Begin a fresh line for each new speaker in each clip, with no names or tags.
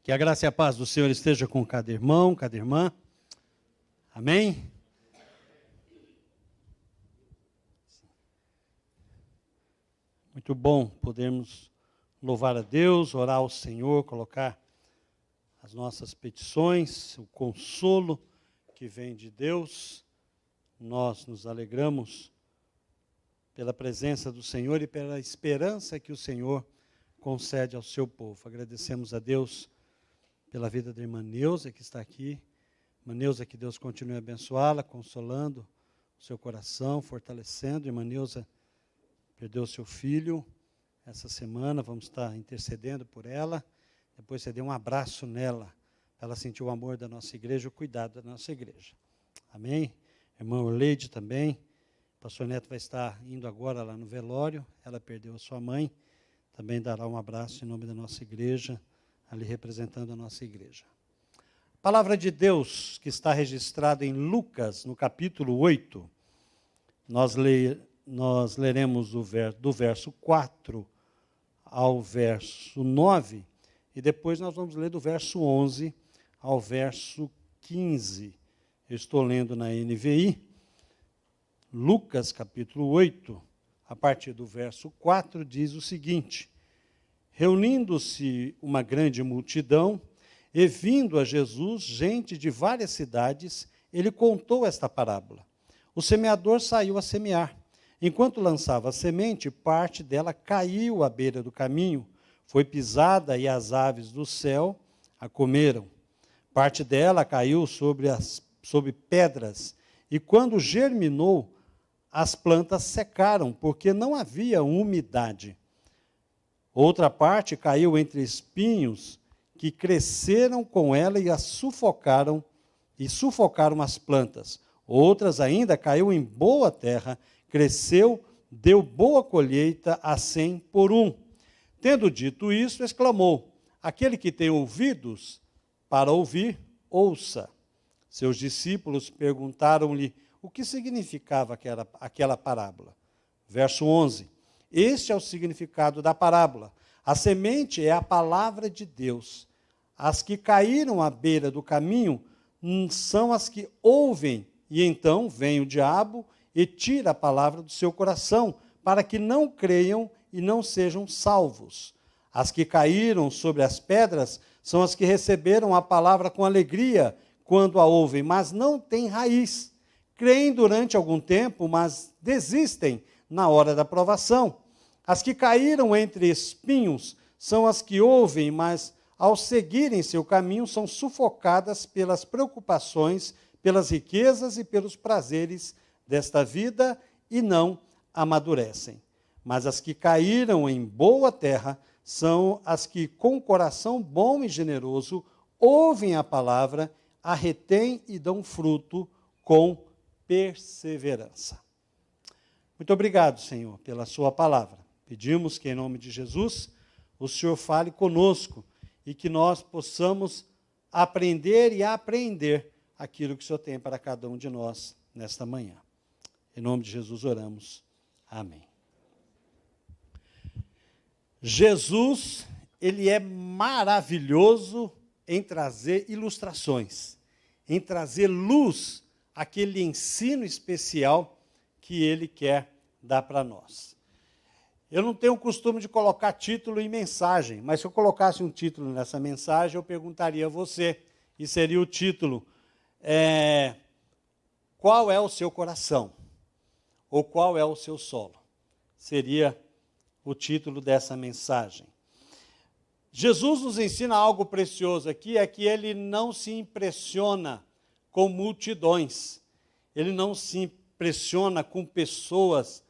Que a graça e a paz do Senhor esteja com cada irmão, cada irmã. Amém? Muito bom podermos louvar a Deus, orar ao Senhor, colocar as nossas petições, o consolo que vem de Deus. Nós nos alegramos pela presença do Senhor e pela esperança que o Senhor concede ao seu povo. Agradecemos a Deus pela vida da irmã Neuza, que está aqui. Irmã Neuza, que Deus continue a abençoá-la, consolando o seu coração, fortalecendo. Irmã Neuza perdeu seu filho essa semana, vamos estar intercedendo por ela. Depois você dê um abraço nela, ela sentiu o amor da nossa igreja, o cuidado da nossa igreja. Amém? Irmã Orleide também. O pastor Neto vai estar indo agora lá no velório, ela perdeu a sua mãe, também dará um abraço em nome da nossa igreja, ali representando a nossa igreja. A palavra de Deus que está registrada em Lucas, no capítulo 8, nós leremos do verso 4 ao verso 9, e depois nós vamos ler do verso 11 ao verso 15. Eu estou lendo na NVI, Lucas capítulo 8, a partir do verso 4, diz o seguinte: reunindo-se uma grande multidão, e vindo a Jesus gente de várias cidades, ele contou esta parábola. O semeador saiu a semear. Enquanto lançava a semente, parte dela caiu à beira do caminho, foi pisada e as aves do céu a comeram. Parte dela caiu sobre pedras, e quando germinou, as plantas secaram, porque não havia umidade. Outra parte caiu entre espinhos, que cresceram com ela e sufocaram as plantas. Outras ainda caiu em boa terra, cresceu, deu boa colheita a 100 por 1. Tendo dito isso, exclamou: aquele que tem ouvidos para ouvir, ouça. Seus discípulos perguntaram-lhe o que significava aquela parábola. Verso 11. Este é o significado da parábola. A semente é a palavra de Deus. As que caíram à beira do caminho são as que ouvem, e então vem o diabo e tira a palavra do seu coração, para que não creiam e não sejam salvos. As que caíram sobre as pedras são as que receberam a palavra com alegria quando a ouvem, mas não têm raiz. Creem durante algum tempo, mas desistem na hora da provação. As que caíram entre espinhos são as que ouvem, mas ao seguirem seu caminho são sufocadas pelas preocupações, pelas riquezas e pelos prazeres desta vida e não amadurecem. Mas as que caíram em boa terra são as que, com coração bom e generoso, ouvem a palavra, a retêm e dão fruto com perseverança. Muito obrigado, Senhor, pela sua palavra. Pedimos que, em nome de Jesus, o Senhor fale conosco e que nós possamos aprender e apreender aquilo que o Senhor tem para cada um de nós nesta manhã. Em nome de Jesus oramos. Amém. Jesus, ele é maravilhoso em trazer ilustrações, em trazer luz àquele ensino especial que ele quer dar para nós. Eu não tenho o costume de colocar título em mensagem, mas se eu colocasse um título nessa mensagem, eu perguntaria a você, e seria o título, qual é o seu coração? Ou qual é o seu solo? Seria o título dessa mensagem. Jesus nos ensina algo precioso aqui, é que ele não se impressiona com multidões, ele não se impressiona com pessoas,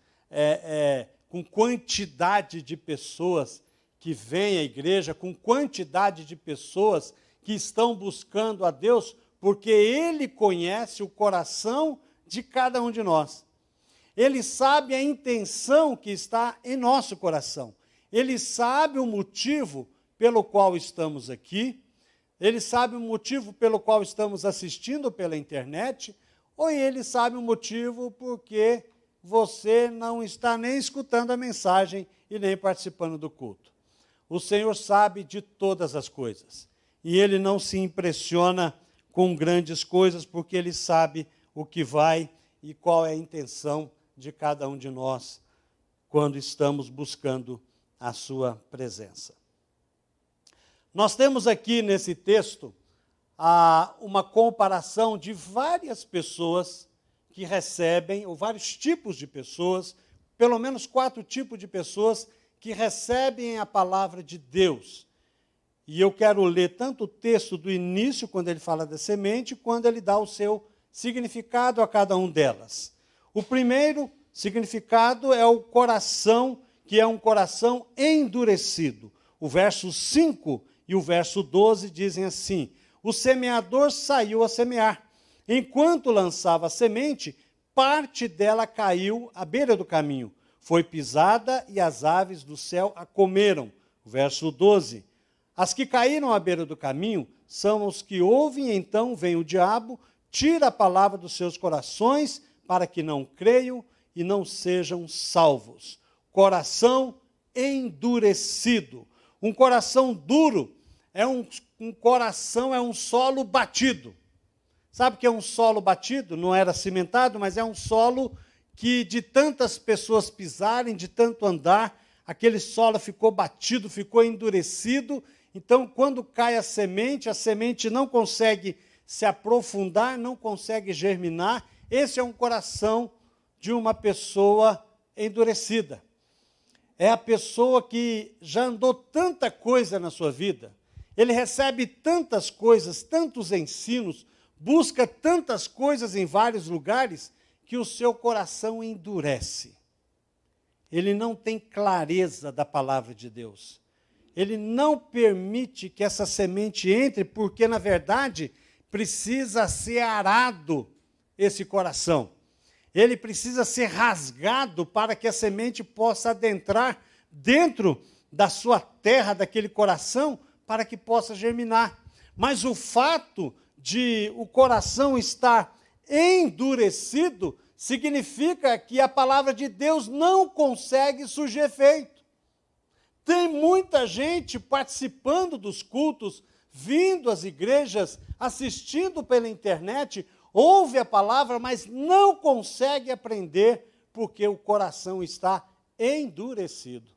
com quantidade de pessoas que vêm à igreja, com quantidade de pessoas que estão buscando a Deus, porque ele conhece o coração de cada um de nós. Ele sabe a intenção que está em nosso coração. Ele sabe o motivo pelo qual estamos aqui. Ele sabe o motivo pelo qual estamos assistindo pela internet. Ou ele sabe o motivo porque você não está nem escutando a mensagem e nem participando do culto. O Senhor sabe de todas as coisas. e ele não se impressiona com grandes coisas, porque ele sabe o que vai e qual é a intenção de cada um de nós quando estamos buscando a sua presença. Nós temos aqui nesse texto uma comparação de várias pessoas que recebem, ou vários tipos de pessoas, pelo menos 4 tipos de pessoas que recebem a palavra de Deus. E eu quero ler tanto o texto do início, quando ele fala da semente, quando ele dá o seu significado a cada um delas. O primeiro significado é o coração, que é um coração endurecido. O verso 5 e o verso 12 dizem assim: o semeador saiu a semear. Enquanto lançava a semente, parte dela caiu à beira do caminho. Foi pisada e as aves do céu a comeram. O verso 12. As que caíram à beira do caminho são os que ouvem, e então vem o diabo, tira a palavra dos seus corações, para que não creiam e não sejam salvos. Coração endurecido. Um coração duro é um coração, é um solo batido. Sabe o que é um solo batido? Não era cimentado, mas é um solo que de tantas pessoas pisarem, de tanto andar, aquele solo ficou batido, ficou endurecido. Então, quando cai a semente não consegue se aprofundar, não consegue germinar. Esse é um coração de uma pessoa endurecida. É a pessoa que já andou tanta coisa na sua vida, ele recebe tantas coisas, tantos ensinos, busca tantas coisas em vários lugares, que o seu coração endurece. Ele não tem clareza da palavra de Deus. Ele não permite que essa semente entre, porque, na verdade, precisa ser arado esse coração. Ele precisa ser rasgado para que a semente possa adentrar dentro da sua terra, daquele coração, para que possa germinar. Mas o fato de o coração estar endurecido significa que a palavra de Deus não consegue surgir efeito. Tem muita gente participando dos cultos, vindo às igrejas, assistindo pela internet, ouve a palavra, mas não consegue aprender, porque o coração está endurecido.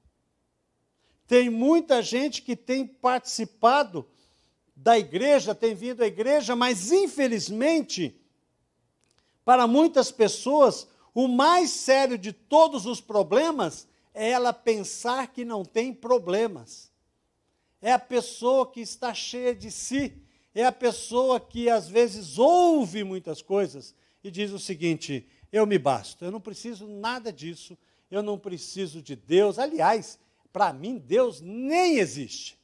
Tem muita gente que tem participado da igreja, tem vindo à igreja, mas infelizmente, para muitas pessoas, o mais sério de todos os problemas é ela pensar que não tem problemas. É a pessoa que está cheia de si, é a pessoa que às vezes ouve muitas coisas e diz o seguinte: eu me basto, eu não preciso nada disso, eu não preciso de Deus. Aliás, para mim Deus nem existe.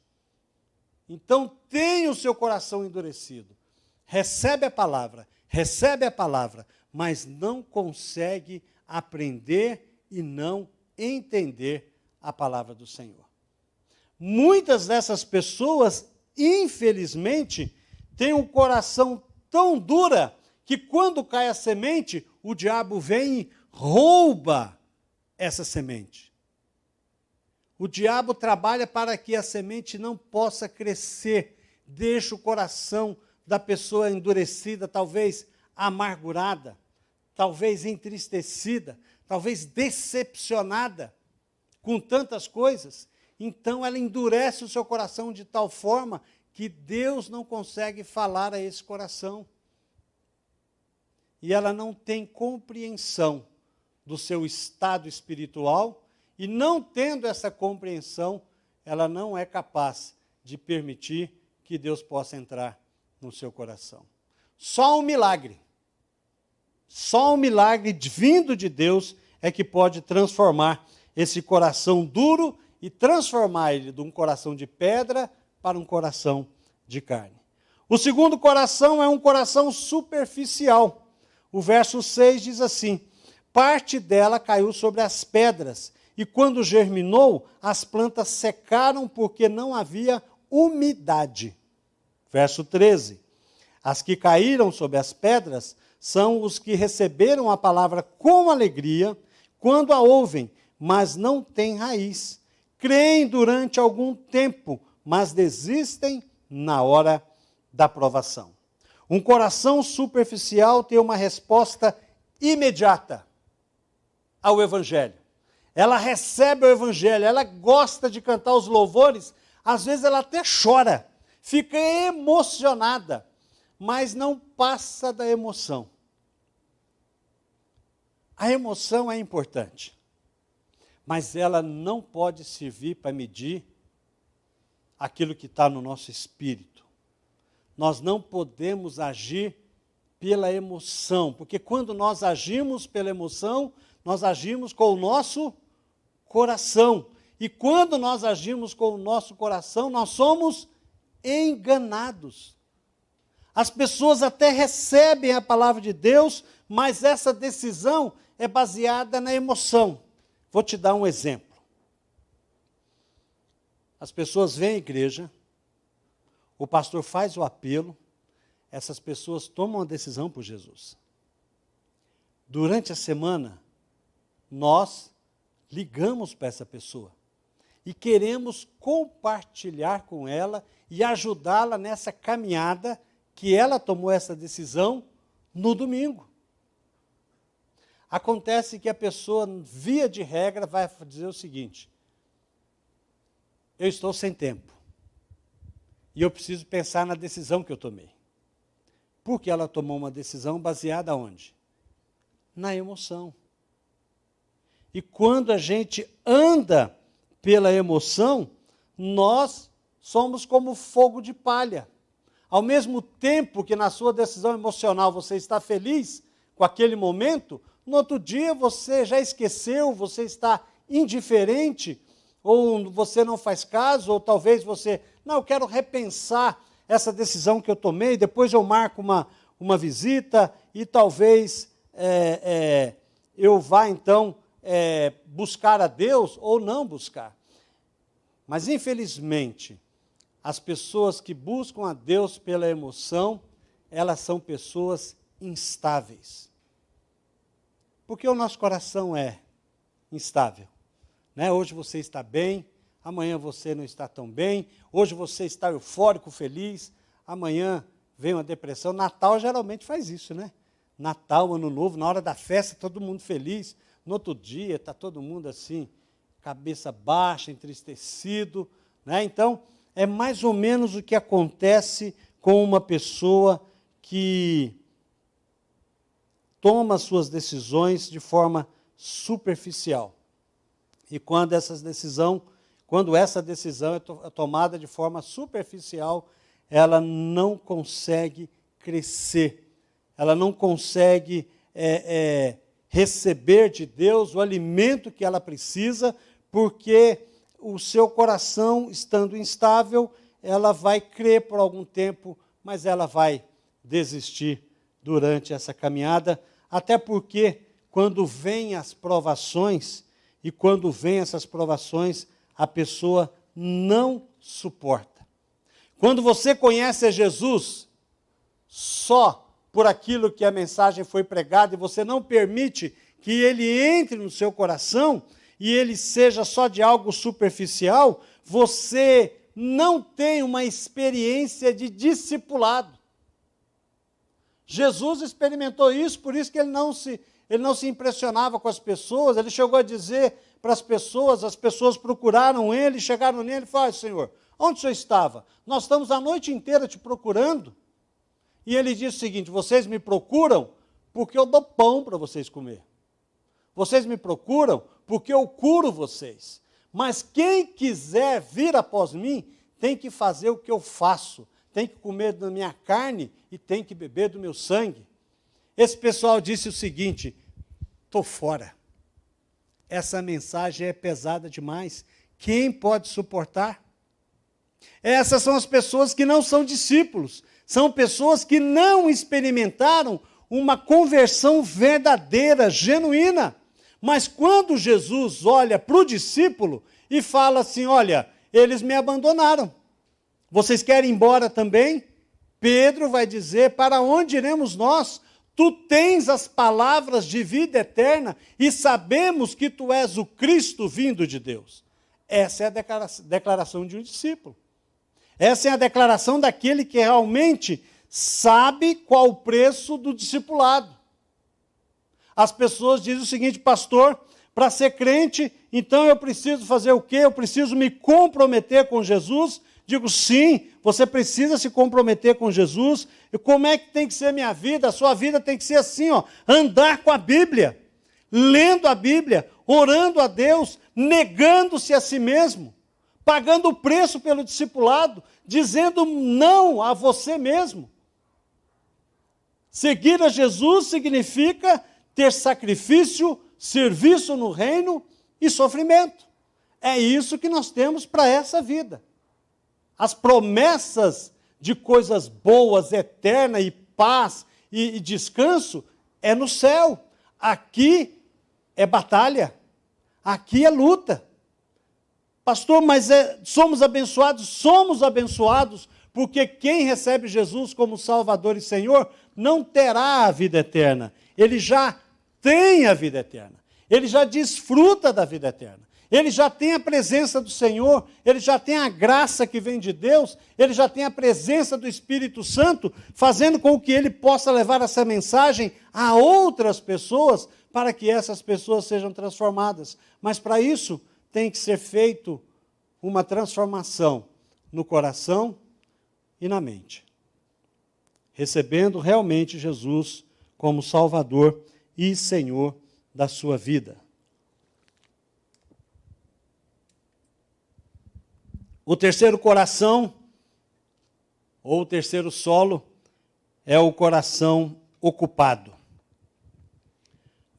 Então tenha o seu coração endurecido, recebe a palavra, mas não consegue aprender e não entender a palavra do Senhor. Muitas dessas pessoas, infelizmente, têm um coração tão duro que quando cai a semente, o diabo vem e rouba essa semente. O diabo trabalha para que a semente não possa crescer, deixa o coração da pessoa endurecida, talvez amargurada, talvez entristecida, talvez decepcionada com tantas coisas. Então ela endurece o seu coração de tal forma que Deus não consegue falar a esse coração. E ela não tem compreensão do seu estado espiritual, e não tendo essa compreensão, ela não é capaz de permitir que Deus possa entrar no seu coração. Só um milagre vindo de Deus é que pode transformar esse coração duro e transformar ele de um coração de pedra para um coração de carne. O segundo coração é um coração superficial. O verso 6 diz assim: parte dela caiu sobre as pedras, e quando germinou, as plantas secaram porque não havia umidade. Verso 13: as que caíram sobre as pedras são os que receberam a palavra com alegria, quando a ouvem, mas não têm raiz. Creem durante algum tempo, mas desistem na hora da provação. Um coração superficial tem uma resposta imediata ao Evangelho. Ela recebe o Evangelho, ela gosta de cantar os louvores, às vezes ela até chora, fica emocionada, mas não passa da emoção. A emoção é importante, mas ela não pode servir para medir aquilo que está no nosso espírito. Nós não podemos agir pela emoção, porque quando nós agimos pela emoção, nós agimos com o nosso coração. E quando nós agimos com o nosso coração, nós somos enganados. As pessoas até recebem a palavra de Deus, mas essa decisão é baseada na emoção. Vou te dar um exemplo. As pessoas vêm à igreja, o pastor faz o apelo, essas pessoas tomam a decisão por Jesus. Durante a semana, nós ligamos para essa pessoa e queremos compartilhar com ela e ajudá-la nessa caminhada que ela tomou essa decisão no domingo. Acontece que a pessoa, via de regra, vai dizer o seguinte: eu estou sem tempo e eu preciso pensar na decisão que eu tomei. Porque ela tomou uma decisão baseada onde? Na emoção. E quando a gente anda pela emoção, nós somos como fogo de palha. Ao mesmo tempo que na sua decisão emocional você está feliz com aquele momento, no outro dia você já esqueceu, você está indiferente, ou você não faz caso, ou talvez você, não, eu quero repensar essa decisão que eu tomei, depois eu marco uma visita e talvez eu vá então buscar a Deus ou não buscar. Mas infelizmente, as pessoas que buscam a Deus pela emoção, elas são pessoas instáveis. Porque o nosso coração é instável. Né? Hoje você está bem, amanhã você não está tão bem, hoje você está eufórico, feliz, amanhã vem uma depressão. Natal geralmente faz isso, né? Natal, Ano Novo, na hora da festa, todo mundo feliz, no outro dia está todo mundo assim, cabeça baixa, entristecido, né? Então, é mais ou menos o que acontece com uma pessoa que toma suas decisões de forma superficial. E quando essa decisão é tomada de forma superficial, ela não consegue crescer, ela não consegue receber de Deus o alimento que ela precisa, porque o seu coração, estando instável, ela vai crer por algum tempo, mas ela vai desistir durante essa caminhada, até porque quando vêm as provações, e quando vêm essas provações, a pessoa não suporta. Quando você conhece a Jesus só por aquilo que a mensagem foi pregada, e você não permite que ele entre no seu coração, e ele seja só de algo superficial, você não tem uma experiência de discipulado. Jesus experimentou isso, por isso que ele não se impressionava com as pessoas, ele chegou a dizer para as pessoas procuraram ele, chegaram nele e falaram: Senhor, onde o senhor estava? Nós estamos a noite inteira te procurando. E ele disse o seguinte: vocês me procuram porque eu dou pão para vocês comer. Vocês me procuram porque eu curo vocês. Mas quem quiser vir após mim, tem que fazer o que eu faço. Tem que comer da minha carne e tem que beber do meu sangue. Esse pessoal disse o seguinte: estou fora. Essa mensagem é pesada demais. Quem pode suportar? Essas são as pessoas que não são discípulos. São pessoas que não experimentaram uma conversão verdadeira, genuína. Mas quando Jesus olha para o discípulo e fala assim: olha, eles me abandonaram. Vocês querem ir embora também? Pedro vai dizer: para onde iremos nós? Tu tens as palavras de vida eterna e sabemos que tu és o Cristo vindo de Deus. Essa é a declaração de um discípulo. Essa é a declaração daquele que realmente sabe qual o preço do discipulado. As pessoas dizem o seguinte: pastor, para ser crente, então eu preciso fazer o quê? Eu preciso me comprometer com Jesus? Digo, sim, você precisa se comprometer com Jesus. E como é que tem que ser minha vida? A sua vida tem que ser assim, ó, andar com a Bíblia, lendo a Bíblia, orando a Deus, negando-se a si mesmo, pagando o preço pelo discipulado, dizendo não a você mesmo. Seguir a Jesus significa ter sacrifício, serviço no reino e sofrimento. É isso que nós temos para essa vida. As promessas de coisas boas, eterna e paz e descanso é no céu. Aqui é batalha, aqui é luta. Pastor, mas somos abençoados? Somos abençoados, porque quem recebe Jesus como Salvador e Senhor não terá a vida eterna. Ele já tem a vida eterna. Ele já desfruta da vida eterna. Ele já tem a presença do Senhor, ele já tem a graça que vem de Deus, ele já tem a presença do Espírito Santo, fazendo com que ele possa levar essa mensagem a outras pessoas, para que essas pessoas sejam transformadas. Mas para isso, tem que ser feito uma transformação no coração e na mente. Recebendo realmente Jesus como Salvador e Senhor da sua vida. O terceiro coração, ou o terceiro solo, é o coração ocupado.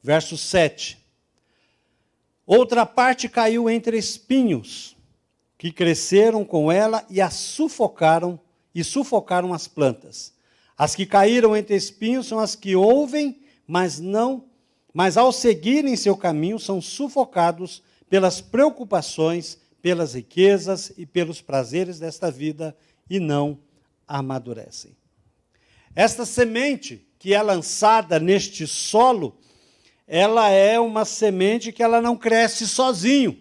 Verso 7. Outra parte caiu entre espinhos, que cresceram com ela e a sufocaram as plantas. As que caíram entre espinhos são as que ouvem, mas ao seguirem seu caminho são sufocados pelas preocupações, pelas riquezas e pelos prazeres desta vida e não amadurecem. Esta semente que é lançada neste solo, ela é uma semente que ela não cresce sozinho.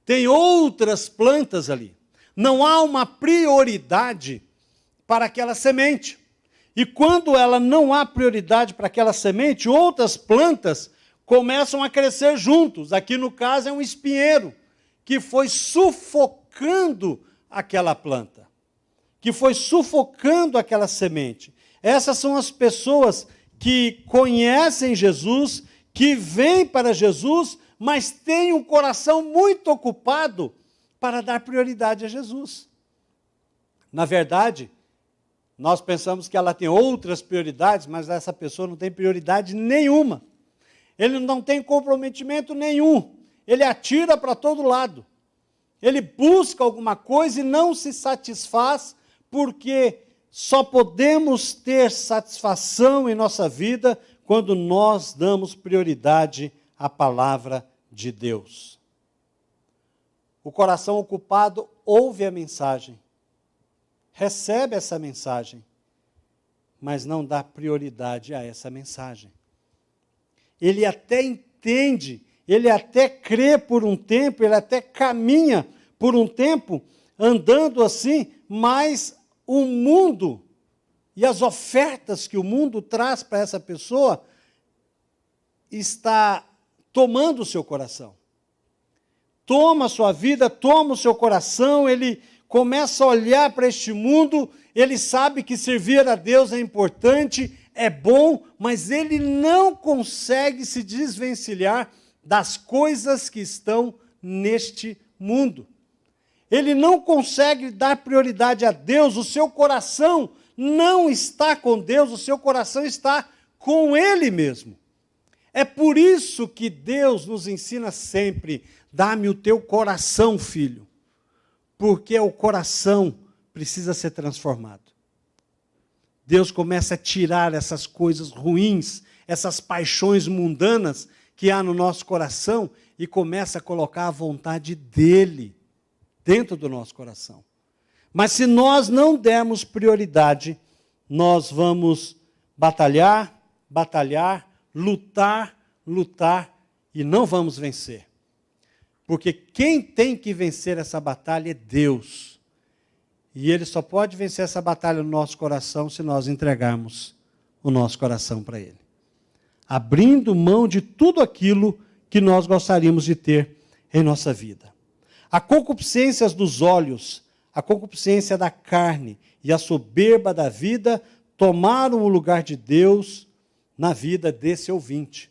Tem outras plantas ali. Não há uma prioridade para aquela semente. E quando ela não há prioridade para aquela semente, outras plantas começam a crescer juntos. Aqui no caso é um espinheiro, que foi sufocando aquela planta, que foi sufocando aquela semente. Essas são as pessoas que conhecem Jesus, que vêm para Jesus, mas têm um coração muito ocupado para dar prioridade a Jesus. Na verdade, nós pensamos que ela tem outras prioridades, mas essa pessoa não tem prioridade nenhuma. Ele não tem comprometimento nenhum. Ele atira para todo lado. Ele busca alguma coisa e não se satisfaz, porque só podemos ter satisfação em nossa vida quando nós damos prioridade à palavra de Deus. O coração ocupado ouve a mensagem, recebe essa mensagem, mas não dá prioridade a essa mensagem. Ele até entende, ele até crê por um tempo, ele até caminha por um tempo, andando assim, mas o mundo e as ofertas que o mundo traz para essa pessoa está tomando o seu coração. Toma a sua vida, toma o seu coração, ele começa a olhar para este mundo, ele sabe que servir a Deus é importante, é bom, mas ele não consegue se desvencilhar das coisas que estão neste mundo. Ele não consegue dar prioridade a Deus, o seu coração não está com Deus, o seu coração está com Ele mesmo. É por isso que Deus nos ensina sempre, dá-me o teu coração, filho, porque o coração precisa ser transformado. Deus começa a tirar essas coisas ruins, essas paixões mundanas que há no nosso coração e começa a colocar a vontade dEle dentro do nosso coração. Mas se nós não dermos prioridade, nós vamos batalhar, lutar e não vamos vencer. Porque quem tem que vencer essa batalha é Deus. E Ele só pode vencer essa batalha no nosso coração se nós entregarmos o nosso coração para Ele. Abrindo mão de tudo aquilo que nós gostaríamos de ter em nossa vida. A concupiscência dos olhos, a concupiscência da carne e a soberba da vida tomaram o lugar de Deus na vida desse ouvinte,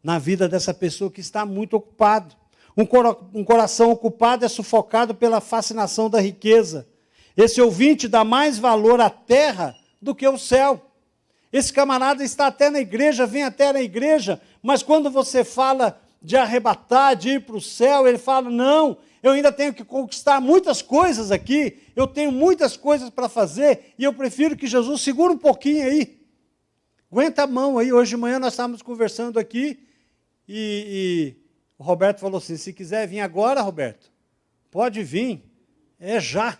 na vida dessa pessoa que está muito ocupado. Um coração ocupado é sufocado pela fascinação da riqueza. Esse ouvinte dá mais valor à terra do que ao céu. Esse camarada está até na igreja, vem até na igreja, mas quando você fala de arrebatar, de ir para o céu, ele fala, não, eu ainda tenho que conquistar muitas coisas aqui, eu tenho muitas coisas para fazer, e eu prefiro que Jesus segure um pouquinho aí. Aguenta a mão aí, hoje de manhã nós estávamos conversando aqui, e o Roberto falou assim, se quiser vir agora, Roberto, pode vir, é já.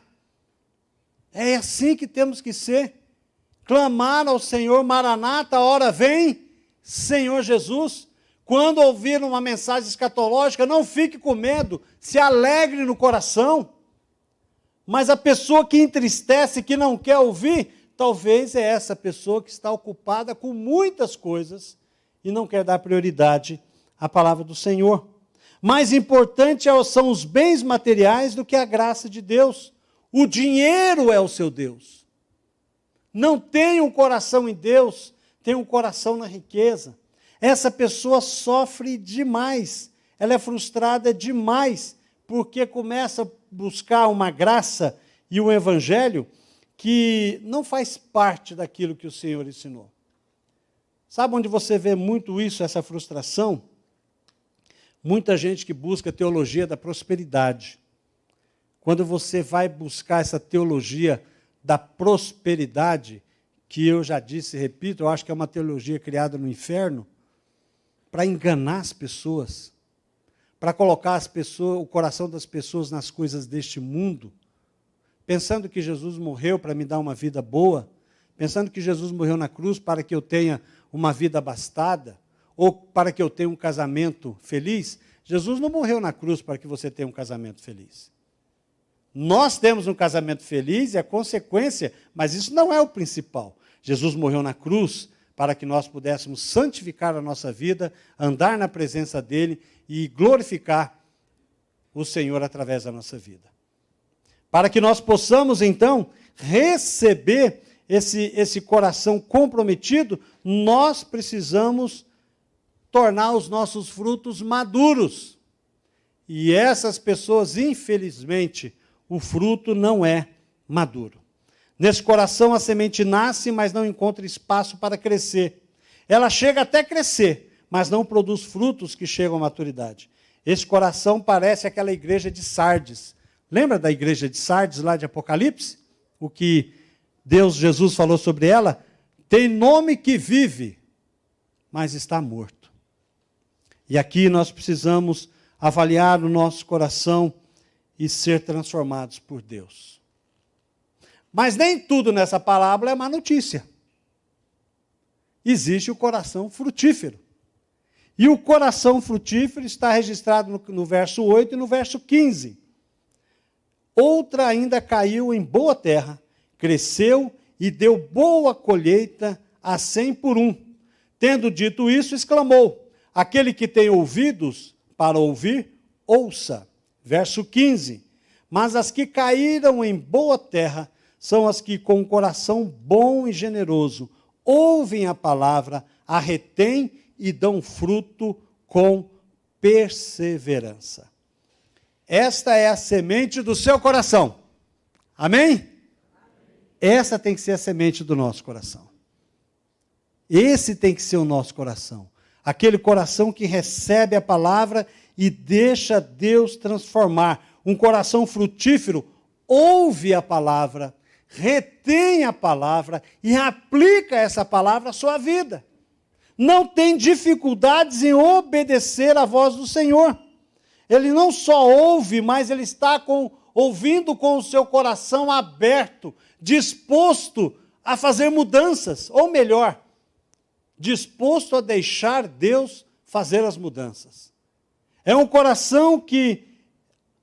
É assim que temos que ser. Clamar ao Senhor, Maranata, a hora vem, Senhor Jesus. Quando ouvir uma mensagem escatológica, não fique com medo, se alegre no coração. Mas a pessoa que entristece, que não quer ouvir, talvez é essa pessoa que está ocupada com muitas coisas e não quer dar prioridade à palavra do Senhor. Mais importante são os bens materiais do que a graça de Deus. O dinheiro é o seu Deus. Não tem um coração em Deus, tem um coração na riqueza. Essa pessoa sofre demais, ela é frustrada demais, porque começa a buscar uma graça e um evangelho que não faz parte daquilo que o Senhor ensinou. Sabe onde você vê muito isso, essa frustração? Muita gente que busca a teologia da prosperidade. Quando você vai buscar essa teologia da prosperidade, que eu já disse e repito, eu acho que é uma teologia criada no inferno, para enganar as pessoas, para colocar as pessoas, o coração das pessoas nas coisas deste mundo, pensando que Jesus morreu para me dar uma vida boa, pensando que Jesus morreu na cruz para que eu tenha uma vida abastada, ou para que eu tenha um casamento feliz. Jesus não morreu na cruz para que você tenha um casamento feliz. Nós temos um casamento feliz, é consequência, mas isso não é o principal. Jesus morreu na cruz para que nós pudéssemos santificar a nossa vida, andar na presença dEle e glorificar o Senhor através da nossa vida. Para que nós possamos, então, receber esse coração comprometido, nós precisamos tornar os nossos frutos maduros. E essas pessoas, infelizmente, o fruto não é maduro. Nesse coração a semente nasce, mas não encontra espaço para crescer. Ela chega até crescer, mas não produz frutos que chegam à maturidade. Esse coração parece aquela igreja de Sardes. Lembra da igreja de Sardes, lá de Apocalipse? O que Jesus falou sobre ela? Tem nome que vive, mas está morto. E aqui nós precisamos avaliar o nosso coração e ser transformados por Deus. Mas nem tudo nessa parábola é má notícia. Existe o coração frutífero. E o coração frutífero está registrado no verso 8 e no verso 15. Outra ainda caiu em boa terra, cresceu e deu boa colheita a 100 por 1. Tendo dito isso, exclamou, aquele que tem ouvidos para ouvir, ouça. Verso 15, mas as que caíram em boa terra são as que com um coração bom e generoso ouvem a palavra, a retêm e dão fruto com perseverança. Esta é a semente do seu coração. Amém? Essa tem que ser a semente do nosso coração. Esse tem que ser o nosso coração. Aquele coração que recebe a palavra e deixa Deus transformar. Um coração frutífero ouve a palavra, retém a palavra e aplica essa palavra à sua vida. Não tem dificuldades em obedecer à voz do Senhor. Ele não só ouve, mas ele está ouvindo com o seu coração aberto, disposto a fazer mudanças, ou melhor, disposto a deixar Deus fazer as mudanças. É um coração que,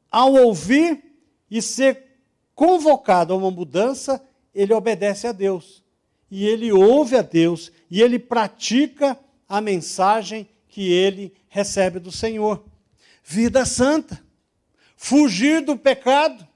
ao ouvir e ser convocado a uma mudança, ele obedece a Deus. E ele ouve a Deus, e ele pratica a mensagem que ele recebe do Senhor. Vida santa, fugir do pecado,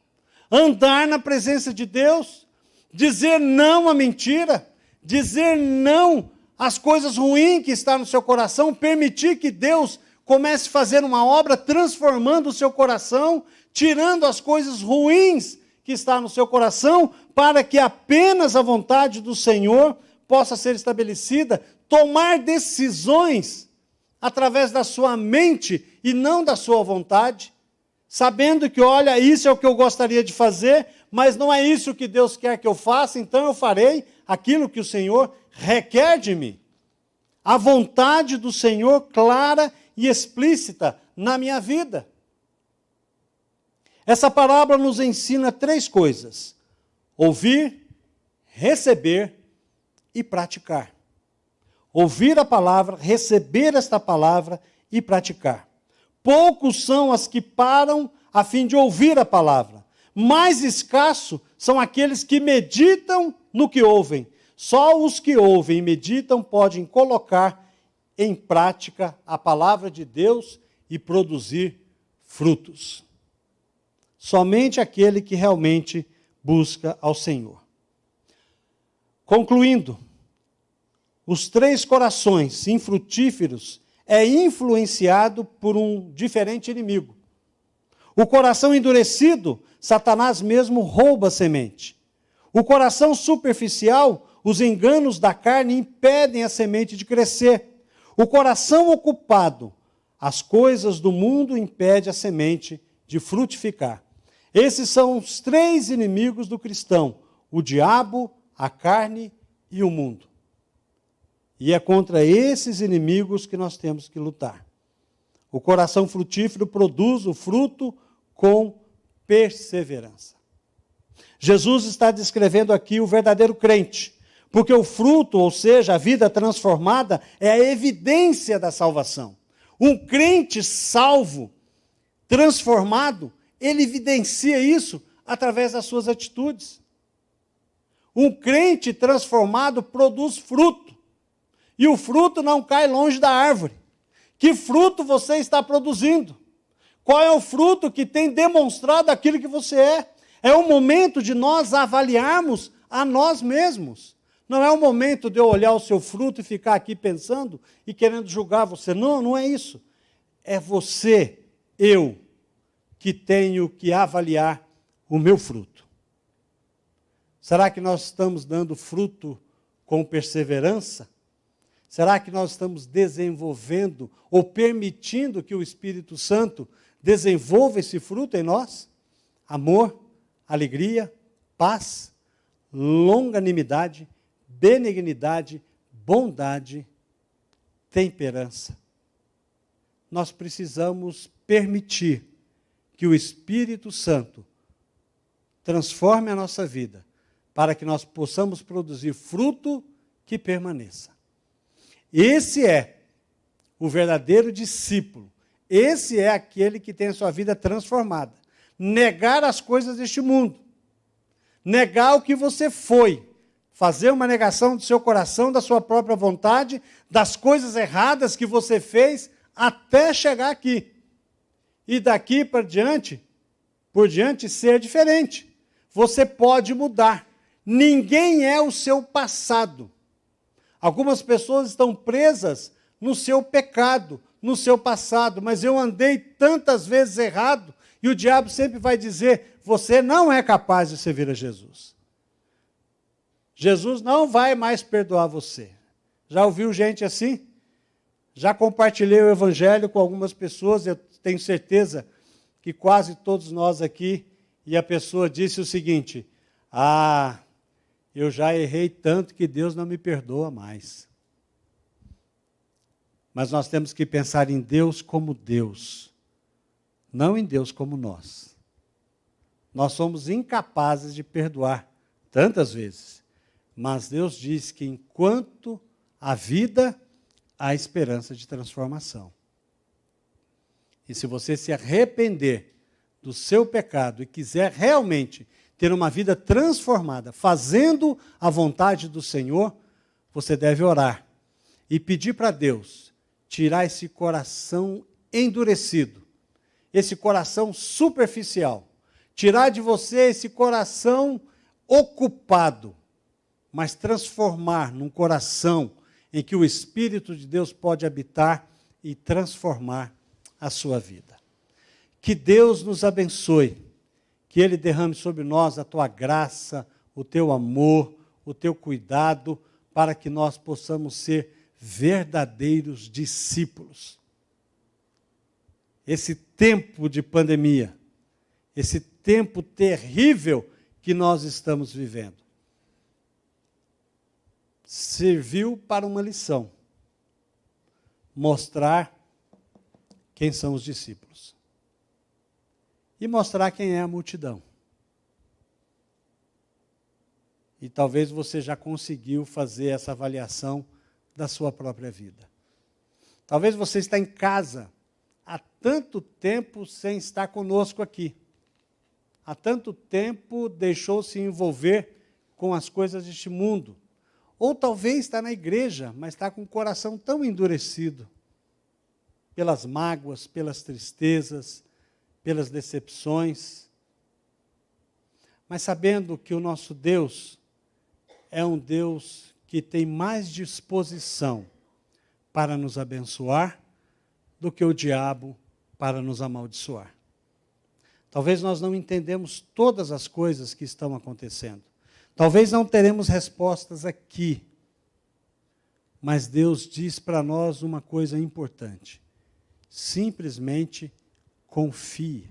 andar na presença de Deus, dizer não à mentira, dizer não às coisas ruins que estão no seu coração, permitir que Deus comece a fazer uma obra transformando o seu coração, tirando as coisas ruins que estão no seu coração, para que apenas a vontade do Senhor possa ser estabelecida, tomar decisões através da sua mente e não da sua vontade, sabendo que, olha, isso é o que eu gostaria de fazer, mas não é isso que Deus quer que eu faça, então eu farei aquilo que o Senhor requer de mim. A vontade do Senhor clara e explícita na minha vida. Essa parábola nos ensina 3 coisas: ouvir, receber e praticar. Ouvir a palavra, receber esta palavra e praticar. Poucos são as que param a fim de ouvir a palavra. Mais escassos são aqueles que meditam no que ouvem. Só os que ouvem e meditam podem colocar em prática a palavra de Deus e produzir frutos. Somente aquele que realmente busca ao Senhor. Concluindo, os 3 corações infrutíferos é influenciado por um diferente inimigo. O coração endurecido, Satanás mesmo rouba a semente. O coração superficial, os enganos da carne impedem a semente de crescer. O coração ocupado, as coisas do mundo impedem a semente de frutificar. Esses são os 3 inimigos do cristão: o diabo, a carne e o mundo. E é contra esses inimigos que nós temos que lutar. O coração frutífero produz o fruto com perseverança. Jesus está descrevendo aqui o verdadeiro crente, porque o fruto, ou seja, a vida transformada, é a evidência da salvação. Um crente salvo, transformado, ele evidencia isso através das suas atitudes. Um crente transformado produz fruto. E o fruto não cai longe da árvore. Que fruto você está produzindo? Qual é o fruto que tem demonstrado aquilo que você é? É o momento de nós avaliarmos a nós mesmos. Não é o momento de eu olhar o seu fruto e ficar aqui pensando e querendo julgar você. Não, não é isso. É você, eu, que tenho que avaliar o meu fruto. Será que nós estamos dando fruto com perseverança? Será que nós estamos desenvolvendo ou permitindo que o Espírito Santo desenvolva esse fruto em nós? Amor, alegria, paz, longanimidade, benignidade, bondade, temperança. Nós precisamos permitir que o Espírito Santo transforme a nossa vida, para que nós possamos produzir fruto que permaneça. Esse é o verdadeiro discípulo. Esse é aquele que tem a sua vida transformada. Negar as coisas deste mundo. Negar o que você foi. Fazer uma negação do seu coração, da sua própria vontade, das coisas erradas que você fez até chegar aqui. E daqui por diante ser diferente. Você pode mudar. Ninguém é o seu passado. Algumas pessoas estão presas no seu pecado, no seu passado, mas eu andei tantas vezes errado, e o diabo sempre vai dizer, você não é capaz de servir a Jesus. Jesus não vai mais perdoar você. Já ouviu gente assim? Já compartilhei o evangelho com algumas pessoas, eu tenho certeza que quase todos nós aqui, e a pessoa disse o seguinte, eu já errei tanto que Deus não me perdoa mais. Mas nós temos que pensar em Deus como Deus, não em Deus como nós. Nós somos incapazes de perdoar tantas vezes, mas Deus diz que enquanto há vida, há esperança de transformação. E se você se arrepender do seu pecado e quiser realmente ter uma vida transformada, fazendo a vontade do Senhor, você deve orar e pedir para Deus tirar esse coração endurecido, esse coração superficial, tirar de você esse coração ocupado, mas transformar num coração em que o Espírito de Deus pode habitar e transformar a sua vida. Que Deus nos abençoe, que Ele derrame sobre nós a tua graça, o teu amor, o teu cuidado, para que nós possamos ser verdadeiros discípulos. Esse tempo de pandemia, esse tempo terrível que nós estamos vivendo, serviu para uma lição: mostrar quem são os discípulos e mostrar quem é a multidão. E talvez você já conseguiu fazer essa avaliação da sua própria vida. Talvez você está em casa há tanto tempo sem estar conosco aqui. Há tanto tempo deixou-se envolver com as coisas deste mundo. Ou talvez está na igreja, mas está com o coração tão endurecido pelas mágoas, pelas tristezas, pelas decepções. Mas sabendo que o nosso Deus é um Deus que tem mais disposição para nos abençoar do que o diabo para nos amaldiçoar. Talvez nós não entendemos todas as coisas que estão acontecendo. Talvez não teremos respostas aqui. Mas Deus diz para nós uma coisa importante: simplesmente confie.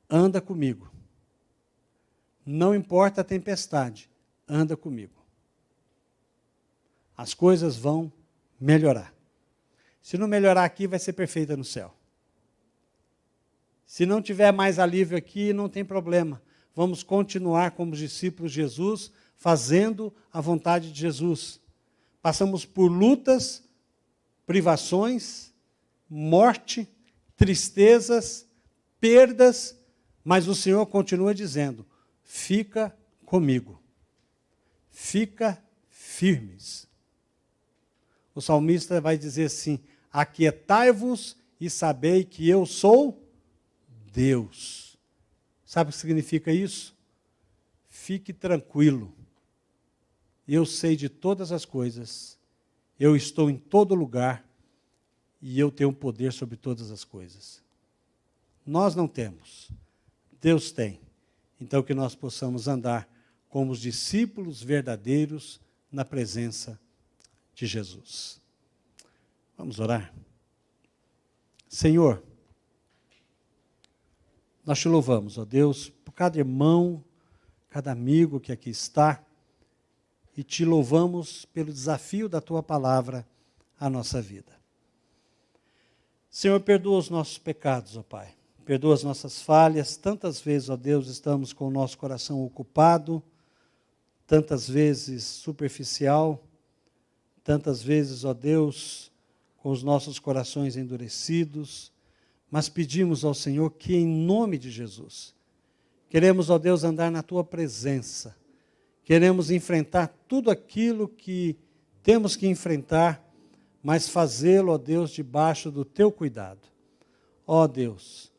Anda comigo. Não importa a tempestade, anda comigo. As coisas vão melhorar. Se não melhorar aqui, vai ser perfeita no céu. Se não tiver mais alívio aqui, não tem problema. Vamos continuar como discípulos de Jesus, fazendo a vontade de Jesus. Passamos por lutas, privações, morte, tristezas, perdas, mas o Senhor continua dizendo: fica comigo. Fica firmes. O salmista vai dizer assim: aquietai-vos e sabei que eu sou Deus. Sabe o que significa isso? Fique tranquilo. Eu sei de todas as coisas. Eu estou em todo lugar. E eu tenho poder sobre todas as coisas. Nós não temos. Deus tem. Então que nós possamos andar como os discípulos verdadeiros na presença de Jesus. Vamos orar? Senhor, nós te louvamos, ó Deus, por cada irmão, cada amigo que aqui está, e te louvamos pelo desafio da tua palavra à nossa vida. Senhor, perdoa os nossos pecados, ó Pai. Perdoa as nossas falhas. Tantas vezes, ó Deus, estamos com o nosso coração ocupado, tantas vezes superficial, tantas vezes, ó Deus, com os nossos corações endurecidos, mas pedimos ao Senhor que, em nome de Jesus, queremos, ó Deus, andar na Tua presença, queremos enfrentar tudo aquilo que temos que enfrentar, mas fazê-lo, ó Deus, debaixo do Teu cuidado. Ó Deus,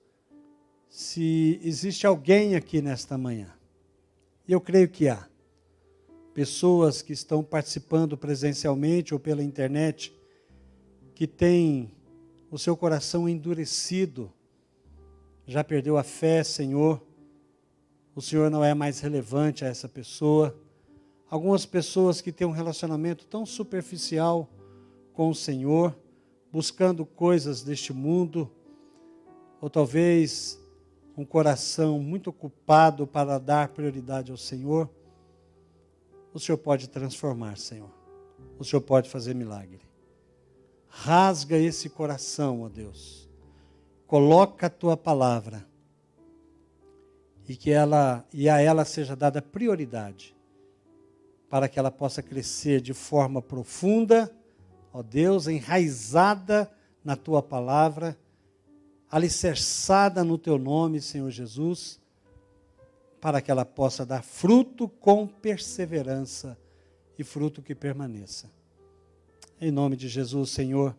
se existe alguém aqui nesta manhã, e eu creio que há, pessoas que estão participando presencialmente ou pela internet, que têm o seu coração endurecido, já perdeu a fé, Senhor, o Senhor não é mais relevante a essa pessoa. Algumas pessoas que têm um relacionamento tão superficial com o Senhor, buscando coisas deste mundo, ou talvez um coração muito ocupado para dar prioridade ao Senhor. O Senhor pode transformar, Senhor. O Senhor pode fazer milagre. Rasga esse coração, ó Deus. Coloca a Tua palavra e a ela seja dada prioridade para que ela possa crescer de forma profunda, ó Deus, enraizada na Tua palavra, alicerçada no Teu nome, Senhor Jesus, para que ela possa dar fruto com perseverança e fruto que permaneça. Em nome de Jesus, Senhor,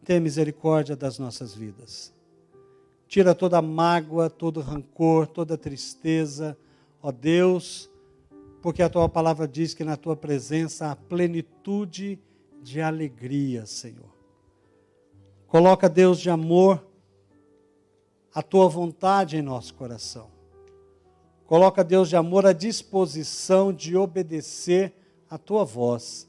tenha misericórdia das nossas vidas. Tira toda mágoa, todo rancor, toda tristeza, ó Deus, porque a Tua palavra diz que na Tua presença há plenitude de alegria, Senhor. Coloca, Deus de amor, a Tua vontade em nosso coração. Coloca, Deus de amor, a disposição de obedecer a Tua voz.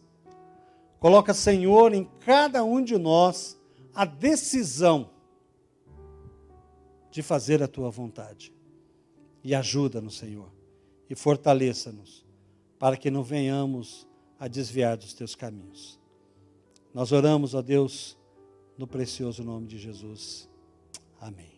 Coloca, Senhor, em cada um de nós a decisão de fazer a Tua vontade. E ajuda-nos, Senhor, e fortaleça-nos, para que não venhamos a desviar dos Teus caminhos. Nós oramos, ó Deus, no precioso nome de Jesus. Amém.